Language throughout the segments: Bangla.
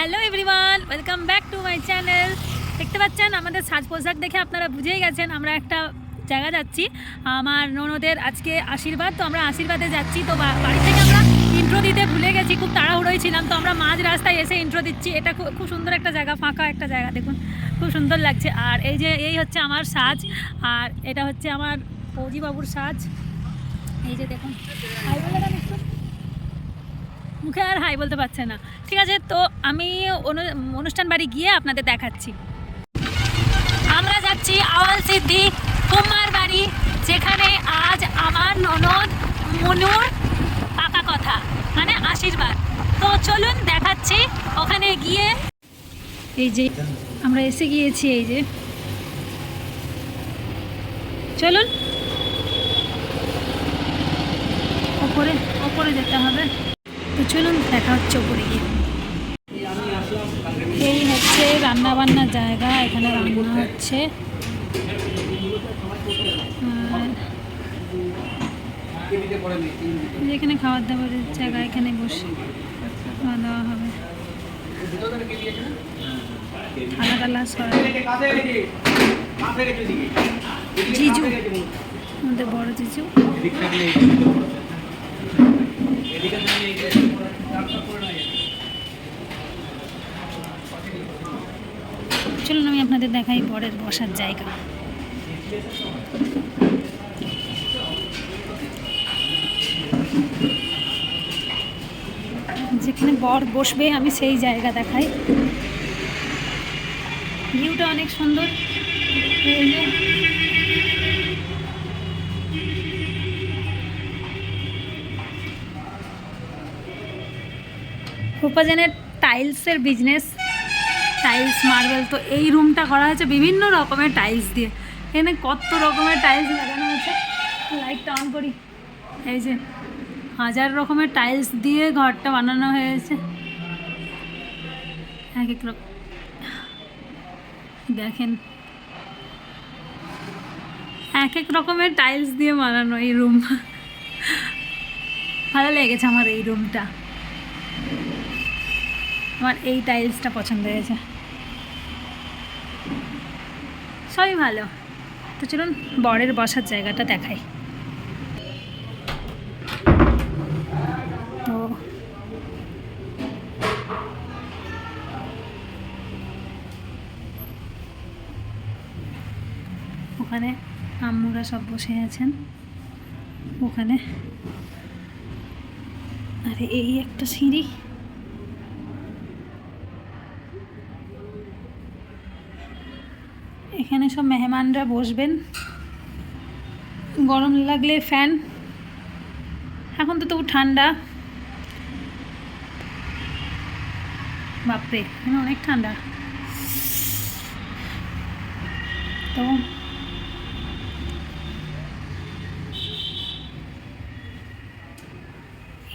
Hello everyone, welcome back to my channel. দেখতে পাচ্ছেন আমাদের সাজ পোশাক দেখে আপনারা বুঝেই গেছেন আমরা একটা জায়গা যাচ্ছি। আমার ননদের আজকে আশীর্বাদ, তো আমরা আশীর্বাদে যাচ্ছি। তো বাড়ি থেকে আমরা ইন্ট্রো দিতে ভুলে গেছি, খুব তাড়াহুড়োই ছিলাম, তো আমরা মাঝ রাস্তায় এসে ইন্ট্রো দিচ্ছি। এটা খুব সুন্দর একটা জায়গা, ফাঁকা একটা জায়গা, দেখুন খুব সুন্দর লাগছে। আর এই হচ্ছে আমার সাজ, আর এটা হচ্ছে আমার ফৌজিবাবুর সাজ। এই যে দেখুন, মুখে আর হাই বলতে পারছে না। ঠিক আছে, তো আমি অনুষ্ঠান বাড়ি গিয়ে আপনাদের দেখাচ্ছি। আমরা যাচ্ছি আওয়াল সিদ্ধি কুমার বাড়ি, যেখানে আজ আমার ননদ মনুর পাকা কথা মানে আশীর্বাদ। তো চলুন দেখাচ্ছি ওখানে গিয়ে। এই যে আমরা এসে গিয়েছি, এই যে চলুন ওপরে ওপরে যেতে হবে। তো চলুন দেখা হচ্ছে ওপরে গিয়ে। এই হচ্ছে রান্না বান্নার জায়গা, এখানে রান্না হচ্ছে। যেখানে খাবার দাবারের জায়গা, এখানে বসে খাওয়া দাওয়া হবে। থালা টালা সব জিজু, আমাদের বড় জিজু। চলুন আমি আপনাদের দেখাই বরের বসার জায়গা। যেখানে বর বসবে আমি সেই জায়গা দেখাই। ভিউটা অনেক সুন্দর। উপাজনের টাইলসের বিজনেস, টাইলস মার্বেল। তো এই রুমটা করা হয়েছে বিভিন্ন রকমের টাইলস দিয়ে। এখানে কত রকমের টাইলস লাগানো হয়েছে। লাইটটা অন করি। এই যে 1000 রকমের টাইলস দিয়ে ঘরটা বানানো হয়েছে। এক এক রকম দেখেন, এক এক রকমের টাইলস দিয়ে বানানো এই রুম। ভালো লেগেছে আমার এই রুমটা, আমার এই টাইলসটা পছন্দ হয়েছে। সবই ভালো। তো চলুন বরের বসার জায়গাটা দেখাই। তো ওখানে আম্মুরা সব বসে আছেন ওখানে। আরে এই একটা সিঁড়ি, এখানে সব মেহমানরা বসবেন। গরম লাগলে ফ্যান, এখন তো তবু ঠান্ডা। বাপরে, এখানে অনেক ঠান্ডা। তো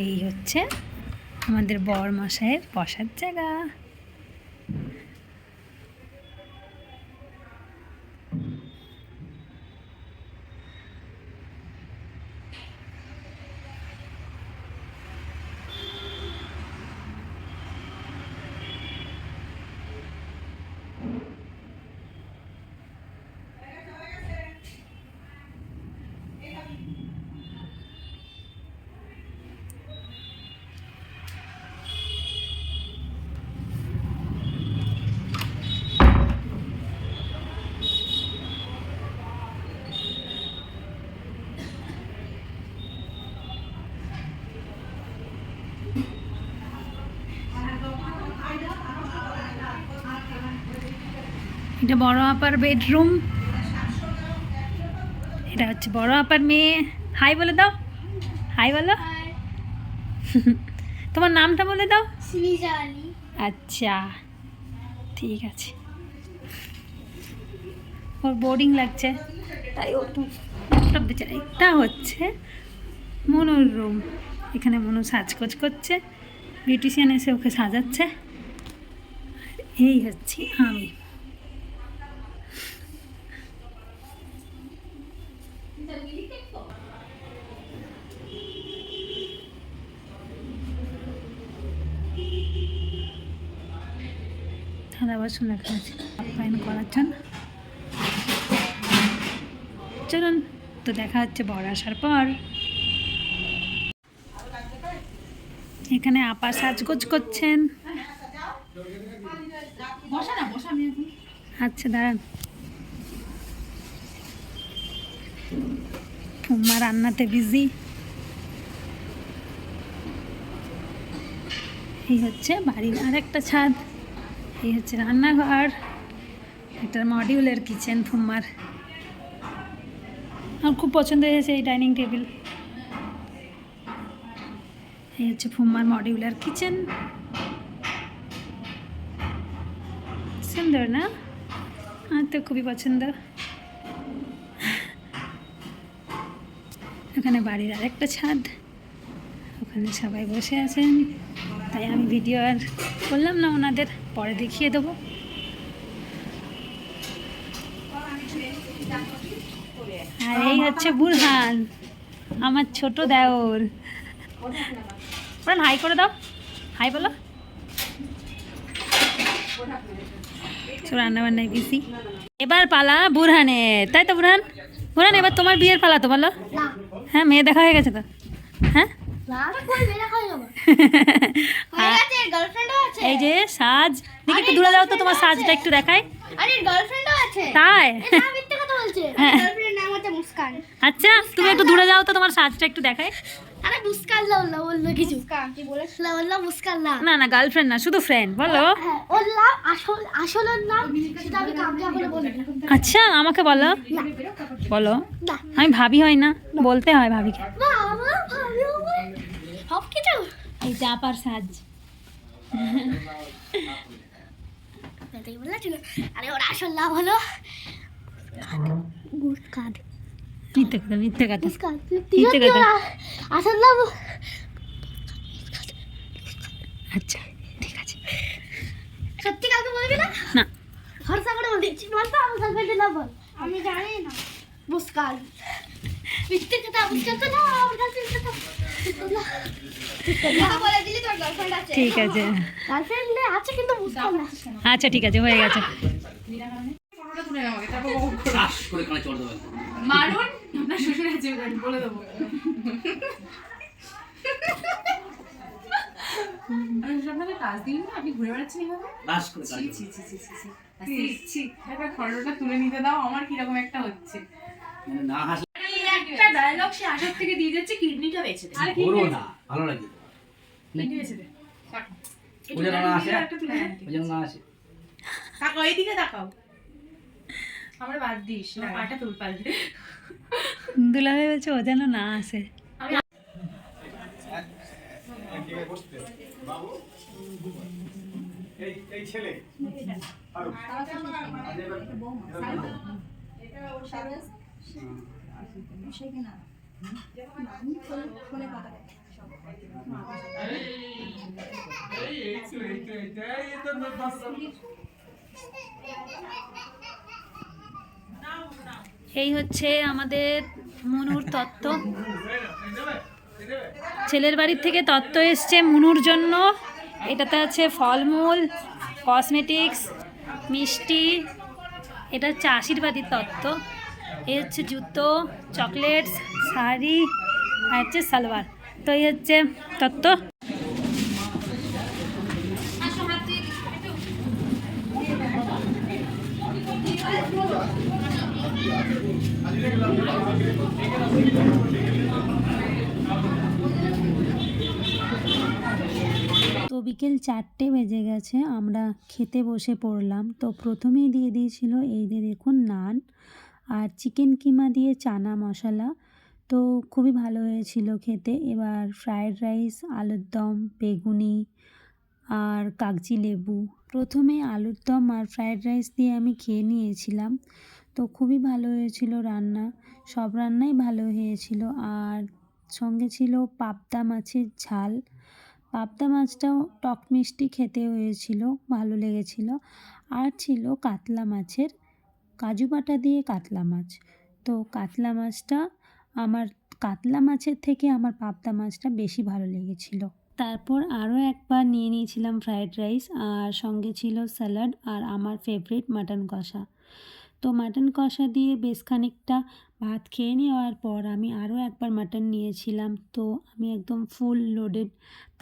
এই হচ্ছে আমাদের বর মশাইয়ের বসার জায়গা। এটা বড় আপার বেডরুম। এটা হচ্ছে বড় আপার মেয়ে। হাই বলে দাও, হাই বলো। তোমার নামটা বলে দাও। আচ্ছা ঠিক আছে, ওর বোরিং লাগছে তাই ও একটু ল্যাপটপ দিচ্ছে। এটা হচ্ছে মনুর রুম, এখানে মনু সাজগোজ করছে, বিউটিশিয়ান এসে ওকে সাজাচ্ছে। এই হচ্ছি আমি। থালা বাসন রাখা আছে আপ্যায়ন করার জন্য। চলুন, তো দেখা হচ্ছে বর আসার পর। এখানে আপা সাজগোজ করছেন। আচ্ছা দাঁড়ান। ঠাম্মা রান্নাতে বিজি। এই হচ্ছে বাড়ির আর একটা ছাদ, এই হচ্ছে রান্নাঘর, একটা মডিউলার কিচেন ফুম্মার। আমার খুব পছন্দ হয়েছে এই ডাইনিং টেবিল। এই হচ্ছে ফুম্মার মডিউলার কিচেন। সুন্দর না? আমার তো খুবই পছন্দ। ওখানে বাড়ির আরেকটা ছাদ, ওখানে সবাই বসে আছেন, তাই আমি ভিডিও আর করলাম না ওনাদের, পরে দেখিয়ে দেবো। আর এই হচ্ছে বুরহান, আমার ছোট দেওর। বুরহান হাই করে দাও, হাই বলো। রান্না বান্নায় বিজি। এবার পালা বুরহানের, তাই তো বুরহান? বুরহান এবার তোমার বিয়ের পালা তো বলো। হ্যাঁ, মেয়ে দেখা হয়ে গেছে তো। হ্যাঁ এই যে সাজ, দেখি একটু দূরে যাও তো, তোমার সাজটা একটু দেখাই। তাই? হ্যাঁ। আচ্ছা তুমি একটু দূরে যাও তো, তোমার সাজটা একটু দেখাই। না না, গার্লফ্রেন্ড না, শুধু ফ্রেন্ড বলো। আচ্ছা আমাকে বলো, বলো। আমি ভাবি হয় না, বলতে হয় ভাবিকে। এই যে আপার সাজ। মিথ্যে কথা, মিথ্যে কথা, মিথ্যে কথা। আচ্ছা ঠিক আছে। সত্যি কাউকে বলবি না? না। ভরসা করে বলছি, বলতো আমার গার্লফ্রেন্ডের নাম বল। আমি জানি না। মুস্কান। মিথ্যে কথা, মুস্কান তো না, আমার গার্লফ্রেন্ড কথা। কথা বলে দিলি তোর গার্লফ্রেন্ড আছে। ঠিক আছে। গার্লফ্রেন্ড আছে কিন্তু মুস্কান না। আচ্ছা ঠিক আছে, হয়ে গেছে। মারুন, আপনার শ্বশুর আছে বলে দেবো। আপনাকে কাজ দিন না, আপনি ঘুরে বেড়াচ্ছেন এইভাবে। একটা ফটোটা তুলে নিতে দাও, আমার কিরকম একটা হচ্ছে। একটা ডায়লগ সে আসার থেকে দিয়ে যাচ্ছে, কিডনিটা বেঁচে দে। আরে বলো না, ভালো লাগে তো। কিডনি বেঁচে দে। ওই জন্য না আসে, ওই জন্য না আসে। তাকাও, এইদিকে তাকাও। আমার বাদ দিস না, পাটা তুল পারবি। দুলাভাই বলছে ও যেন না আসে। এই হচ্ছে আমাদের মনুর তত্ত্ব। ছেলের বাড়ির থেকে তত্ত্ব এসছে মনুর জন্য। এটাতে আছে ফলমূল, কসমেটিক্স, মিষ্টি। এটা হচ্ছে আশীর্বাদীর তত্ত্ব। এই হচ্ছে জুতো, চকলেটস, শাড়ি, আর হচ্ছে সালোয়ার। তো এই হচ্ছে তত্ত্ব। তো বিকেল 4টে বেজে গেছে, আমরা খেতে বসে পড়লাম। তো প্রথমেই দিয়ে দিয়েছিল এই যে দেখুন নান আর চিকেন কিমা দিয়ে চানা মশলা। তো খুবই ভালো হয়েছিল খেতে। এবার ফ্রায়েড রাইস, আলুর দম, বেগুনি আর কাগজি লেবু। প্রথমে আলুর দম আর ফ্রায়েড রাইস দিয়ে আমি খেয়ে নিয়েছিলাম। তো খুবই ভালো হয়েছিল রান্না, সব রান্নাই ভালো হয়েছিল। আর সঙ্গে ছিল পাবদা মাছের ঝাল। পাবদা মাছটাও টক মিষ্টি খেতে হয়েছিল, ভালো লেগেছিল। আর ছিল কাতলা মাছের, কাজু বাটা দিয়ে কাতলা মাছ। তো কাতলা মাছটা আমার, কাতলা মাছের থেকে আমার পাবদা মাছটা বেশি ভালো লেগেছিল। তারপর আরও একবার নিয়ে নিয়েছিলাম ফ্রায়েড রাইস, আর সঙ্গে ছিল স্যালাড আর আমার ফেভারিট মাটন কষা। তো মাটন কষা দিয়ে বেশ খানিকটা ভাত খেয়ে নেওয়ার পর আমি আরও একবার মাটন নিয়েছিলাম। তো আমি একদম ফুল লোডেড।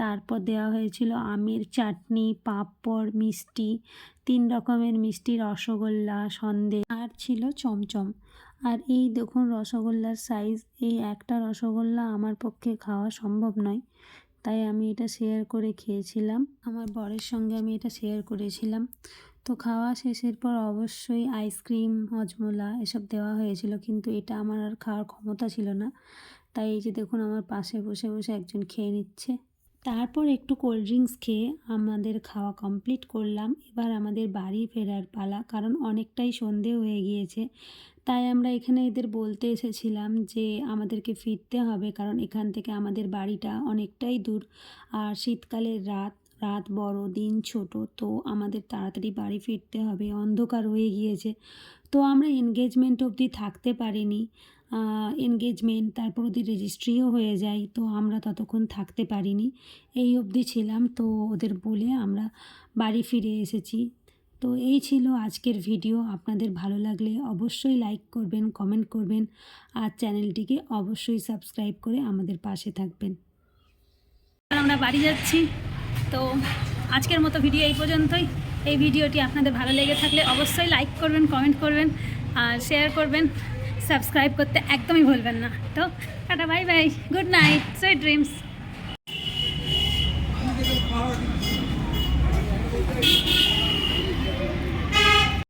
তারপর দেওয়া হয়েছিল আমের চাটনি, পাঁপড়, মিষ্টি, 3 রকমের মিষ্টি, রসগোল্লা, সন্দেশ আর ছিল চমচম। আর এই দেখুন রসগোল্লার সাইজ, এই একটা রসগোল্লা আমার পক্ষে খাওয়া সম্ভব নয়, তাই আমি এটা শেয়ার করে খেয়েছিলাম। আমার বরের সঙ্গে আমি এটা শেয়ার করেছিলাম। তো খাওয়া শেষের পর অবশ্যই আইসক্রিম, হজমোলা এসব দেওয়া হয়েছিল, কিন্তু এটা আমার আর খাওয়ার ক্ষমতা ছিল না, তাই এই যে দেখুন আমার পাশে বসে বসে একজন খেয়ে নিচ্ছে। তারপর একটু কোল্ড ড্রিঙ্কস খেয়ে আমাদের খাওয়া কমপ্লিট করলাম। এবার আমাদের বাড়ি ফেরার পালা, কারণ অনেকটাই সন্ধে হয়ে গিয়েছে। তাই আমরা এখানে এদের বলতে এসেছিলাম যে আমাদেরকে ফিরতে হবে, কারণ এখান থেকে আমাদের বাড়িটা অনেকটাই দূর, আর শীতকালের রাত বড়, দিন ছোট, তো আমাদের তাড়াতাড়ি বাড়ি ফিরতে হবে, অন্ধকার হয়ে গিয়েছে। তো আমরা এনগেজমেন্ট অবধি থাকতে পারিনি, এনগেজমেন্ট তারপর ওদের রেজিস্ট্রিও হয়ে যায়, তো আমরা ততক্ষণ থাকতে পারিনি, এই অবধি ছিলাম। তো ওদের বলে আমরা বাড়ি ফিরে এসেছি। তো এই ছিল আজকের ভিডিও। আপনাদের ভালো লাগলে অবশ্যই লাইক করবেন, কমেন্ট করবেন, আর চ্যানেলটিকে অবশ্যই সাবস্ক্রাইব করে আমাদের পাশে থাকবেন। আমরা বাড়ি যাচ্ছি। তো আজকের মতো ভিডিও এই পর্যন্তই। এই ভিডিওটি আপনাদের ভালো লেগে থাকলে অবশ্যই লাইক করবেন, কমেন্ট করবেন আর শেয়ার করবেন। সাবস্ক্রাইব করতে একদমই ভুলবেন না। তো tata, bye bye, good night, sweet dreams.